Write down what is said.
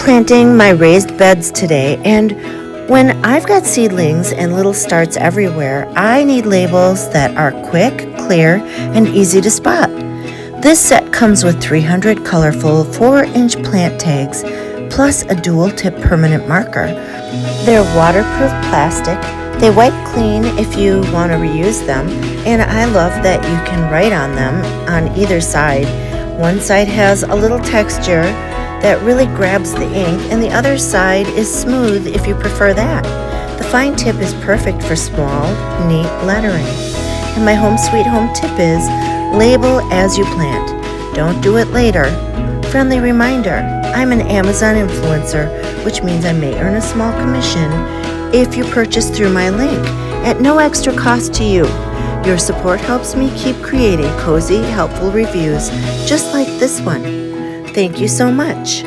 planting my raised beds today, and when I've got seedlings and little starts everywhere, I need labels that are quick, clear, and easy to spot. This set comes with 300 colorful 4-inch plant tags, plus a dual-tip permanent marker. They're waterproof plastic. They wipe clean if you want to reuse them, and I love that you can write on them on either side. One side has a little texture that really grabs the ink, and the other side is smooth if you prefer that. The fine tip is perfect for small, neat lettering. And my home sweet home tip is, label as you plant. Don't do it later. Friendly reminder, I'm an Amazon influencer, which means I may earn a small commission if you purchase through my link at no extra cost to you. Your support helps me keep creating cozy, helpful reviews just like this one. Thank you so much.